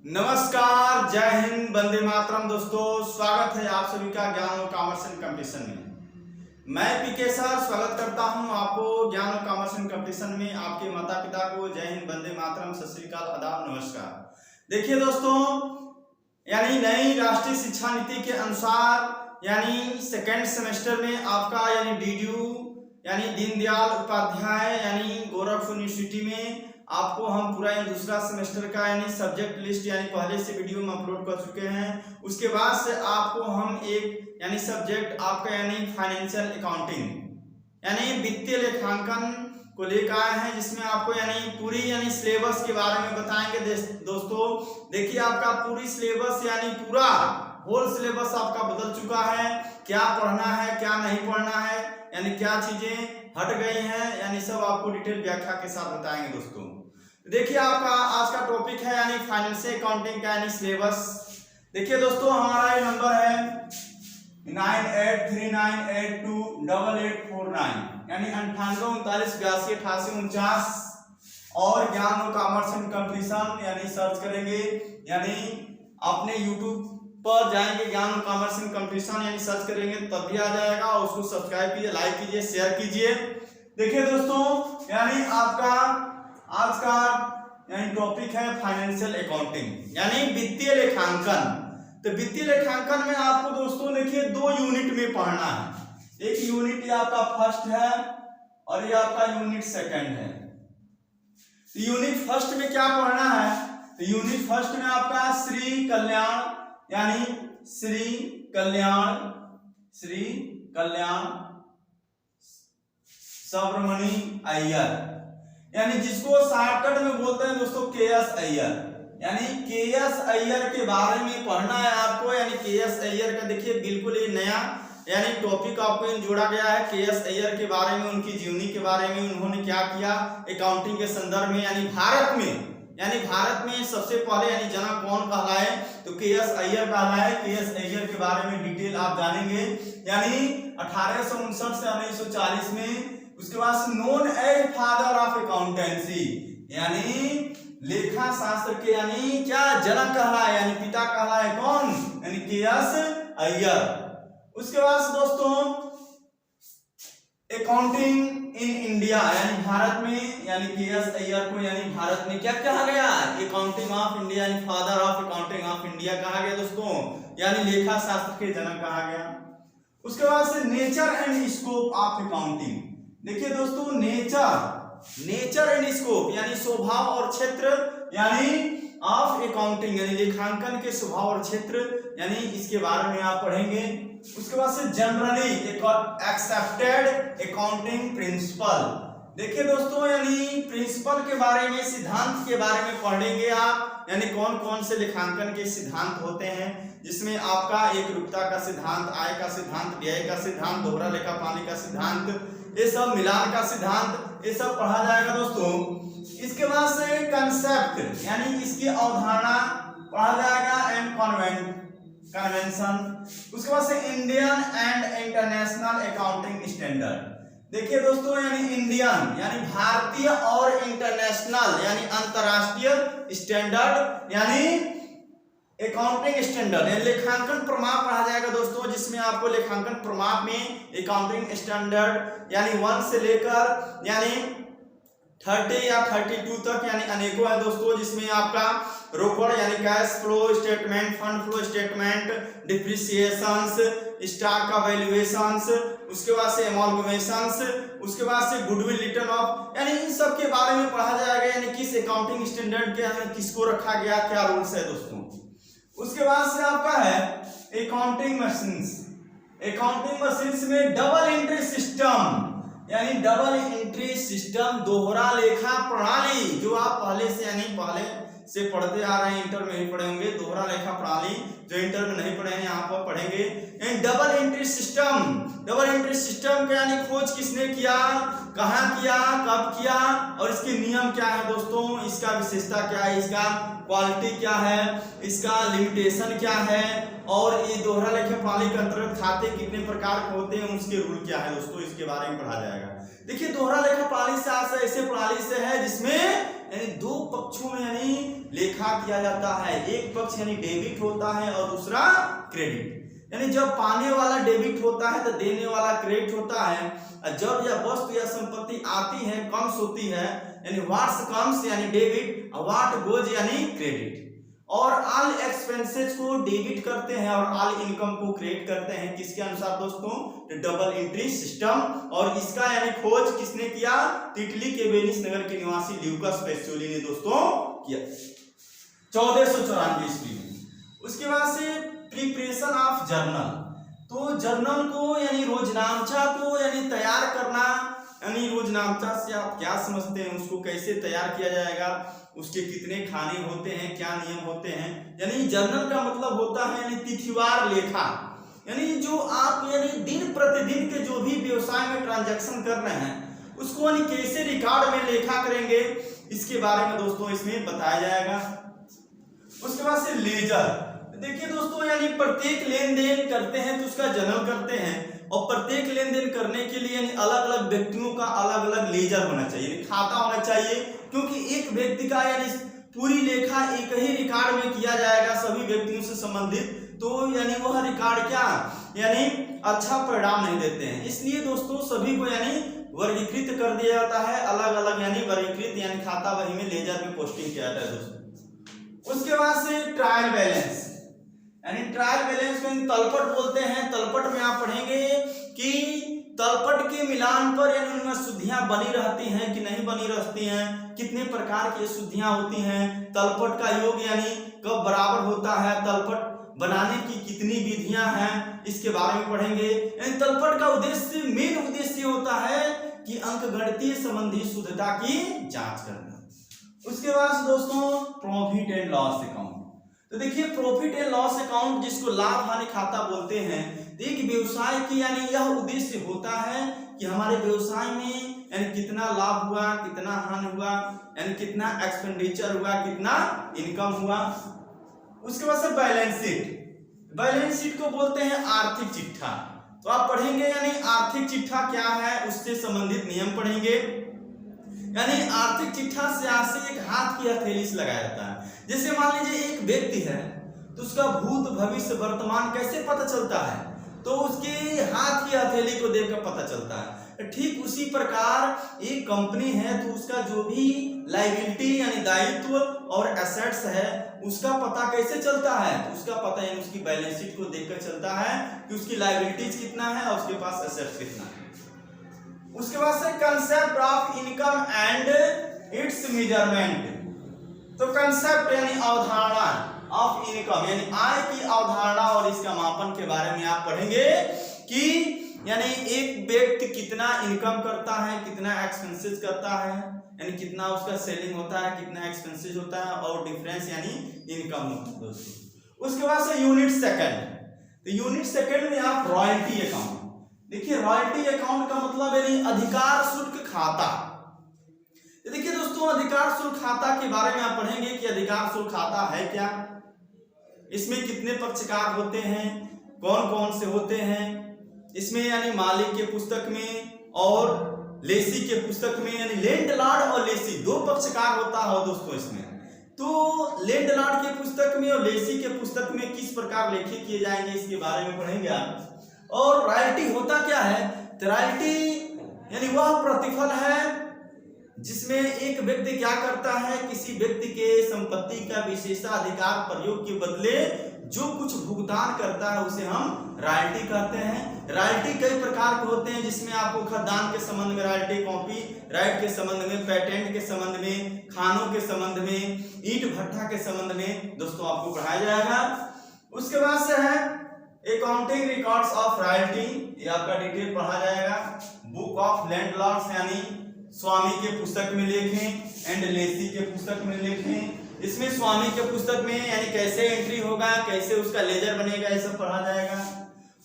नमस्कार, जय हिंद, वंदे मातरम। दोस्तों, स्वागत है आप सभी का ज्ञान और कॉमर्स एंड कंपटीशन में। मैं पीके सर स्वागत करता हूं आपको ज्ञान और कॉमर्स एंड कंपटीशन में। आपके माता पिता को जय हिंद, वंदे मातरम, सत श्री अकाल, आदाब, नमस्कार। देखिए दोस्तों, यानी नई राष्ट्रीय शिक्षा नीति के अनुसार यानी सेकेंड सेमेस्टर में आपका यानी डीडीयू यानी दीनदयाल उपाध्याय यानी गोरखपुर यूनिवर्सिटी में आपको हम पूरा दूसरा सेमेस्टर का यानी सब्जेक्ट लिस्ट यानी पहले से वीडियो में अपलोड कर चुके हैं। उसके बाद से आपको हम एक यानी सब्जेक्ट आपका यानी फाइनेंशियल अकाउंटिंग यानी वित्तीय लेखांकन को लेकर आए हैं, जिसमें आपको यानी पूरी यानी सिलेबस के बारे में बताएंगे। दोस्तों देखिए, आपका पूरी सिलेबस यानी पूरा होल सिलेबस आपका बदल चुका है। क्या पढ़ना है, क्या नहीं पढ़ना है, यानी क्या चीजें हट गई हैं, यानी सब आपको डिटेल व्याख्या के साथ बताएंगे। दोस्तों देखिए, आपका आज का टॉपिक है यानी फाइनेंशियल अकाउंटिंग का यानी सिलेबस। देखिए दोस्तों, हमारा ये नंबर है 9839828849 यानी 9839828849 और ज्ञान और कॉमर्स एंड कंपटीशन यानी सर्च करेंगे, यानी अपने यूट्यूब पर जाएंगे, ज्ञान और कॉमर्स एंड कंपटीशन यानी सर्च करेंगे तब भी आ जाएगा। और उसको सब्सक्राइब कीजिए, लाइक कीजिए, शेयर कीजिए। देखिए दोस्तों, यानी आपका आज का यानी टॉपिक है फाइनेंशियल अकाउंटिंग यानी वित्तीय लेखांकन। तो वित्तीय लेखांकन में आपको दोस्तों देखिए 2 यूनिट में पढ़ना है। एक यूनिट ये आपका फर्स्ट है और ये आपका यूनिट सेकंड है। तो यूनिट फर्स्ट में क्या पढ़ना है? तो यूनिट फर्स्ट में आपका श्री कल्याण यानी श्री कल्याण सुब्रमणी अय्यर यानी जिसको शॉर्टकट में बोलते हैं दोस्तों के.एस. अय्यर, यानी के.एस. अय्यर के बारे में पढ़ना है आपको। यानी के.एस. अय्यर का देखिए बिल्कुल ये नया यानी टॉपिक आपको जोड़ा गया है। के.एस. अय्यर के बारे में, उनकी जीवनी के बारे में, उन्होंने क्या किया अकाउंटिंग के संदर्भ में, यानी भारत में सबसे पहले यानी जनक कौन कहलाए? तो के.एस. अय्यर कहलाए। के.एस. अय्यर के बारे में डिटेल आप जानेंगे, यानी 1859 से 1940 में। उसके बाद known as father of accountancy यानी लेखा शास्त्र के यानी क्या जनक कहलाए, यानी पिता कहलाए कौन? यानी के.एस. अय्यर। उसके बाद दोस्तों अकाउंटिंग इन इंडिया यानी भारत में, यानी के.एस. अय्यर को यानी भारत में क्या कहा गया? अकाउंटिंग ऑफ इंडिया यानी father of accounting of India कहा गया दोस्तों, यानी लेखा शास्त्र के जनक कहा गया। उसके बाद से nature and scope of accounting. देखिए दोस्तों, नेचर एंड स्कोप यानी स्वभाव और क्षेत्र यानी ऑफ अकाउंटिंग यानी लेखांकन के स्वभाव और क्षेत्र, यानी इसके बारे में आप पढ़ेंगे। उसके बाद से जनरली एक्सेप्टेड अकाउंटिंग प्रिंसिपल। देखिए दोस्तों, यानी प्रिंसिपल के बारे में, सिद्धांत के बारे में पढ़ेंगे आप, यानी कौन कौन से लेखांकन के सिद्धांत होते हैं, जिसमें आपका एकरूपता का सिद्धांत, आय का सिद्धांत, व्यय का सिद्धांत, दोहरा लेखा प्रणाली का सिद्धांत, ये सब मिलान का सिद्धांत, ये सब पढ़ा जाएगा दोस्तों। इसके बाद से कंसेप्ट यानी इसकी अवधारणा पढ़ा जाएगा एंड कन्वेंशन। उसके बाद से Indian and international accounting standard. देखिए दोस्तों, यानी इंडियन यानी भारतीय और इंटरनेशनल यानी अंतरराष्ट्रीय स्टैंडर्ड यानी अकाउंटिंग स्टैंडर्ड यानी लेखांकन प्रमाप पढ़ा जाएगा दोस्तों, जिसमें आपको लेखांकन प्रमाप में अकाउंटिंग स्टैंडर्ड यानी 1 से लेकर यानी 30 या 32 तक यानी अनेकों है दोस्तों, जिसमें आपका रोकड़ यानी cash flow statement, fund flow statement, depreciations, stock का वैल्यूएशंस, उसके बाद से एमालगमेशंस, उसके बाद से गुडविल रिटर्न ऑफ, यानी इन सब के बारे में पढ़ा जाएगा, यानी किस अकाउंटिंग स्टैंडर्ड के अंदर किसको रखा गया, क्या रूल्स है दोस्तों। उसके बाद से आपका है अकाउंटिंग मशीन्स। अकाउंटिंग मशीन्स में डबल एंट्री सिस्टम यानी डबल एंट्री सिस्टम, दोहरा लेखा प्रणाली, जो आप पहले से यानी पहले से पढ़ते आ रहे हैं, इंटर में ही पढ़े होंगे। दोहरा लेखा प्रणाली जो इंटर में नहीं पढ़े हैं यहाँ पर पढ़ेंगे। डबल एंट्री सिस्टम का यानी खोज किसने किया, कहाँ किया, कब किया और इसके नियम क्या है दोस्तों, इसका विशेषता क्या है, इसका क्वालिटी क्या है, इसका लिमिटेशन क्या है, और ये दोहरा लेखा प्रणाली के अंतर्गत खाते कितने प्रकार के होते हैं, उसके रूल क्या है दोस्तों, इसके बारे में पढ़ा जाएगा। देखिए दोहरा लेखा प्रणाली से ऐसे प्रणाली से है जिसमें यानी दो पक्षों में यानी लेखा किया जाता है। एक पक्ष यानी डेबिट होता है और दूसरा क्रेडिट। यानी जब पाने वाला डेबिट होता है तो देने वाला क्रेडिट होता है। जब यह वस्तु या संपत्ति आती है कम्स होती है, यानी व्हाट्स कम्स यानी डेबिट, व्हाट गोज यानी क्रेडिट। और ऑल एक्सपेंसेस को डेबिट करते हैं और ऑल इनकम को क्रेडिट करते हैं। किसके अनुसार दोस्तों? Double entry system. और इसका यानी खोज किसने किया? इटली के वेनिस नगर के निवासी ल्यूकास पेसियोली ने दोस्तों किया 1494 ईस्वी में। उसके बाद से प्रिपरेशन ऑफ जर्नल, तो जर्नल को यानी रोजनामचा को यानी तैयार करना, यानी रोजनामचा से आप क्या समझते हैं, उसको कैसे तैयार किया जाएगा, उसके कितने खाने होते हैं, क्या नियम होते हैं। यानी जर्नल का मतलब होता है यानी तिथिवार लेखा, यानी जो आप यानी दिन प्रतिदिन के जो भी व्यवसाय में ट्रांजैक्शन कर रहे हैं उसको यानी कैसे रिकॉर्ड में लेखा करेंगे, इसके बारे में दोस्तों इसमें बताया जाएगा। उसके बाद से लेजर, देखिए दोस्तों यानी प्रत्येक लेन देन करते हैं तो उसका जर्नल करते हैं, और प्रत्येक लेन देन करने के लिए यानी अलग अलग व्यक्तियों का अलग अलग लेजर होना चाहिए, यानी खाता होना चाहिए, क्योंकि एक व्यक्ति का यानी पूरी लेखा एक ही रिकॉर्ड में किया जाएगा सभी व्यक्तियों से संबंधित, तो यानी वह रिकॉर्ड क्या यानी अच्छा परिणाम नहीं देते हैं। इसलिए दोस्तों सभी को यानी वर्गीकृत कर दिया जाता है, अलग अलग यानी वर्गीकृत यानी खाता वही में लेजर में पोस्टिंग किया जाता है दोस्तों। उसके बाद से ट्रायल बैलेंस, यानी ट्रायल बैलेंस को तलपट बोलते हैं। तलपट में आप पढ़ेंगे कि तलपट के मिलान पर यानी उनमें शुद्धियां बनी रहती हैं कि नहीं बनी रहती हैं, कितने प्रकार की शुद्धियां होती हैं, तलपट का योग यानी कब बराबर होता है, तलपट बनाने की कितनी विधियां हैं, इसके बारे में पढ़ेंगे। यानी तलपट का उद्देश्य मेन उद्देश्य होता है कि अंकगणितीय संबंधी शुद्धता की जांच करना। उसके बाद दोस्तों प्रॉफिट एंड लॉस अकाउंट, तो देखिए प्रॉफिट एंड लॉस अकाउंट जिसको लाभ हानि खाता बोलते हैं, एक व्यवसाय की यानी यह उद्देश्य होता है कि हमारे व्यवसाय में यानी कितना लाभ हुआ, कितना हानि हुआ, यानी कितना एक्सपेंडिचर हुआ, कितना इनकम हुआ। उसके बाद से बैलेंस शीट, बैलेंस शीट को बोलते हैं आर्थिक चिट्ठा, तो आप पढ़ेंगे यानी आर्थिक चिट्ठा क्या है उससे संबंधित नियम पढ़ेंगे। यानी आर्थिक चिट्ठा से एक हाथ की हथेली से लगाया जाता है। जैसे मान लीजिए एक व्यक्ति है तो उसका भूत भविष्य वर्तमान कैसे पता चलता है, तो उसके हाथ की हथेली को देखकर पता चलता है। ठीक उसी प्रकार एक कंपनी है तो उसका जो भी लायबिलिटी यानी दायित्व और एसेट्स है उसका पता कैसे चलता है, तो उसका पता यानी उसकी बैलेंस शीट को देखकर चलता है कि उसकी लायबिलिटीज कितना है और उसके पास एसेट्स कितना है। उसके बाद से concept of income and it's measurement, तो कंसेप्ट यानी अवधारणा ऑफ इनकम यानी आय की अवधारणा और इसका मापन के बारे में आप पढ़ेंगे कि यानी एक व्यक्ति कितना इनकम करता है, कितना एक्सपेंसेस करता है, यानी कितना उसका सेलिंग होता है, कितना एक्सपेंसेस होता है और डिफरेंस यानी इनकम होता है दोस्तों। उसके बाद से यूनिट सेकंड, तो यूनिट सेकंड में आप रॉयल्टी अकाउंट, देखिए रॉयल्टी अकाउंट का मतलब यानी अधिकार शुल्क खाता। देखिए दोस्तों अधिकार शुल्क खाता के बारे में आप पढ़ेंगे कि अधिकार शुल्क खाता है क्या, इसमें कितने पक्षकार होते हैं, कौन कौन से होते हैं, इसमें यानी मालिक के पुस्तक में और लेसी के पुस्तक में, यानी लैंडलॉर्ड और लेसी दो पक्षकार होता है दोस्तों इसमें। तो लैंडलॉर्ड के पुस्तक में और लेसी के पुस्तक में किस प्रकार लेखे किए जाएंगे इसके बारे में पढ़ेंगे आप। और रॉयल्टी होता क्या है, तो रॉयल्टी यानी वह प्रतिफल है जिसमें एक व्यक्ति क्या करता है, किसी व्यक्ति के संपत्ति का विशेषाधिकार प्रयोग के बदले जो कुछ भुगतान करता है उसे हम रॉयल्टी कहते हैं। रॉयल्टी कई प्रकार के होते हैं जिसमें आपको खाद्यान्न के संबंध में रॉयल्टी, कॉपी राइट के संबंध में, पेटेंट के संबंध में, खानों के संबंध में, ईंट भट्ठा के संबंध में दोस्तों आपको पढ़ाया जाएगा। उसके बाद से है अकाउंटिंग रिकॉर्ड्स ऑफ रॉयल्टी, ये आपका डिटेल पढ़ा जाएगा। बुक ऑफ लैंडलॉर्ड्स यानी स्वामी के पुस्तक में लिखें एंड लेसी के पुस्तक में लिखें। इसमें स्वामी के पुस्तक में यानी कैसे एंट्री होगा, कैसे उसका लेजर बनेगा, ये सब पढ़ा जाएगा।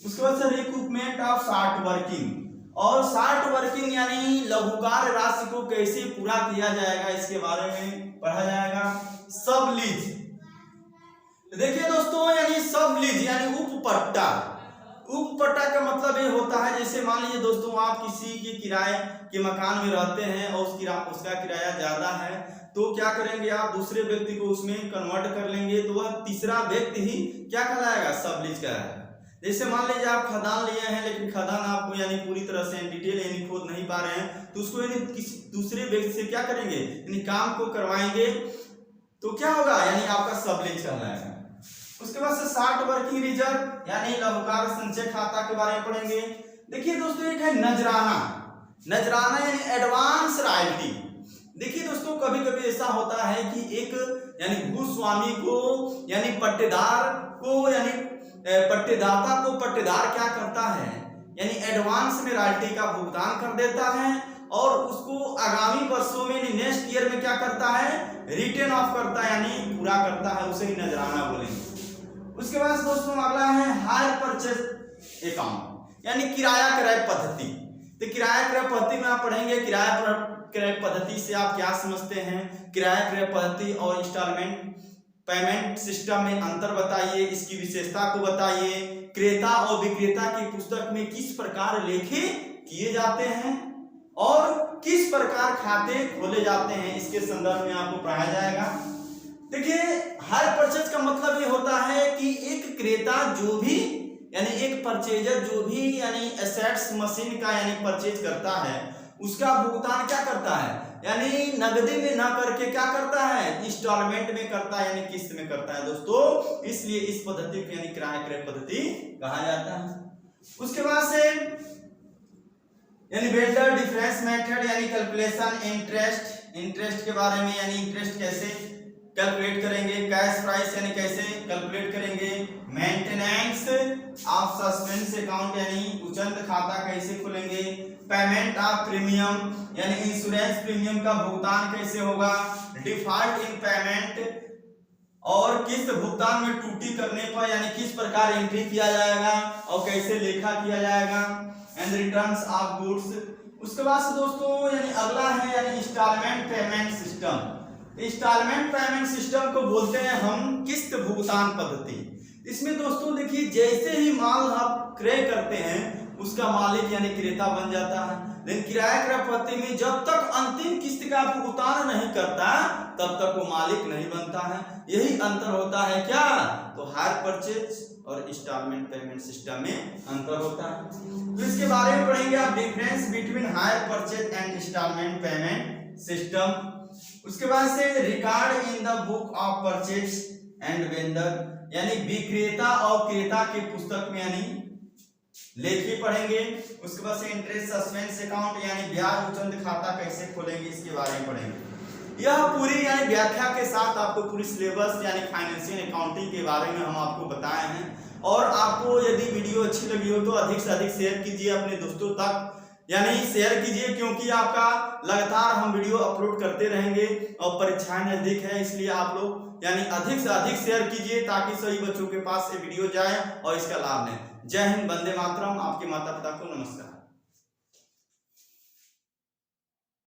उसके बाद से रिकूपमेंट ऑफ शॉर्ट वर्किंग, और शॉर्ट वर्किंग यानी लघुकार राशि को कैसे पूरा किया जाएगा इसके बारे में पढ़ा जाएगा। सब लीज, देखिए दोस्तों यानी सब लीज यानी उपपट्टा, उपपट्टा का मतलब ये होता है जैसे मान लीजिए दोस्तों आप किसी के किराए के मकान में रहते हैं और उसका किराया ज्यादा है तो क्या करेंगे आप, दूसरे व्यक्ति को उसमें कन्वर्ट कर लेंगे तो वह तीसरा व्यक्ति ही क्या कहलाएगा, सब लीज कहलाएगा। जैसे मान लीजिए आप खदान लिए हैं, लेकिन खदान आपको यानी पूरी तरह से डिटेल यानी खोद नहीं पा रहे हैं, तो उसको यानी किसी दूसरे व्यक्ति से क्या करेंगे, यानी काम को करवाएंगे, तो क्या होगा, यानी आपका सब लीज कहलाएगा। उसके बाद से शार्ट वर्किंग रिजर्व यानी लघुकार संचय खाता के बारे में पढ़ेंगे। देखिए दोस्तों, एक है नजराना। नजराना यानी एडवांस रॉयल्टी। देखिए दोस्तों, कभी कभी ऐसा होता है कि एक यानी भूस्वामी को यानी पट्टेदार को यानी पट्टेदाता को पट्टेदार क्या करता है, यानी एडवांस में रॉयल्टी का भुगतान कर देता है और उसको आगामी वर्षों में नेक्स्ट ईयर में क्या करता है, रिटर्न ऑफ करता है यानी पूरा करता है, उसे ही नजराना बोलेंगे। उसके बाद दोस्तों अगला है हायर परचेज अकाउंट यानी किराया क्रय पद्धति। तो किराया क्रय पद्धति में आप पढ़ेंगे किराया क्रय पद्धति से आप क्या समझते हैं, किराया क्रय पद्धति और इंस्टॉलमेंट पेमेंट सिस्टम में अंतर बताइए, इसकी विशेषता को बताइए, क्रेता और विक्रेता की पुस्तक में किस प्रकार लेखे किए जाते हैं और किस प्रकार खाते खोले जाते हैं, इसके संदर्भ में आपको पढ़ाया जाएगा। देखिए, हायर परचेज का मतलब ये होता है कि एक क्रेता जो भी यानी एक परचेजर जो भी यानी एसेट्स मशीन का यानी परचेज करता है, उसका भुगतान क्या करता है, यानी नगदी में ना करके क्या करता है, इंस्टॉलमेंट में करता है यानी किस्त में करता है दोस्तों, इसलिए इस पद्धति को यानी किराया क्रय पद्धति कहा जाता है। उसके बाद से यानी वेंडर डिफरेंस मेथड यानी कैलकुलेशन इंटरेस्ट के बारे में, यानी इंटरेस्ट कैसे कैलकुलेट करेंगे, कैश प्राइस यानी कैसे कैलकुलेट करेंगे, मेंटेनेंस ऑफ सस्पेंस अकाउंट यानी उचंत खाता कैसे खोलेंगे, पेमेंट ऑफ प्रीमियम यानी इंश्योरेंस प्रीमियम का भुगतान कैसे होगा, डिफॉल्ट इन पेमेंट और किस्त भुगतान में त्रुटि करने पर यानी किस प्रकार एंट्री किया जाएगा और कैसे लेखा किया जाएगा, एंड रिटर्न्स ऑफ गुड्स। उसके बाद से दोस्तों यानी अगला है यानी instalment payment system. Instalment payment system को बोलते हैं हम किस्त भुगतान पद्धति। इसमें दोस्तों देखिए, जैसे ही माल आप क्रय करते हैं उसका मालिक यानी क्रेता बन जाता है, लेकिन किराया क्रय पद्धति में जब तक अंतिम किस्त का भुगतान नहीं करता तब तक वो मालिक नहीं बनता है। यही अंतर होता है क्या, तो हायर परचेज और इंस्टॉलमेंट पेमेंट सिस्टम में अंतर होता है। तो इसके बारे में पढ़ेंगे आप, difference between hire purchase and instalment payment system. उसके बाद से record in the book of purchase and vendor यानी विक्रेता और क्रेता की पुस्तक में यानी लेखी पढ़ेंगे। उसके बाद से इंटरेस्ट सस्पेंस अकाउंट यानी ब्याज उचंत खाता कैसे खोलेंगे, इसके बारे में पढ़ेंगे। यह पूरी यानी व्याख्या के साथ आपको पूरी सिलेबस यानी फाइनेंशियल अकाउंटिंग के बारे में हम आपको बताए हैं। और आपको यदि वीडियो अच्छी लगी हो तो अधिक से अधिक शेयर कीजिए अपने दोस्तों तक, यानी शेयर कीजिए, क्योंकि आपका लगातार हम वीडियो अपलोड करते रहेंगे और परीक्षाएं नजदीक है, इसलिए आप लोग यानी अधिक से अधिक शेयर कीजिए ताकि सभी बच्चों के पास ये वीडियो जाए और इसका लाभ लें। जय हिंद, वंदे मातरम। आपके माता पिता को नमस्कार।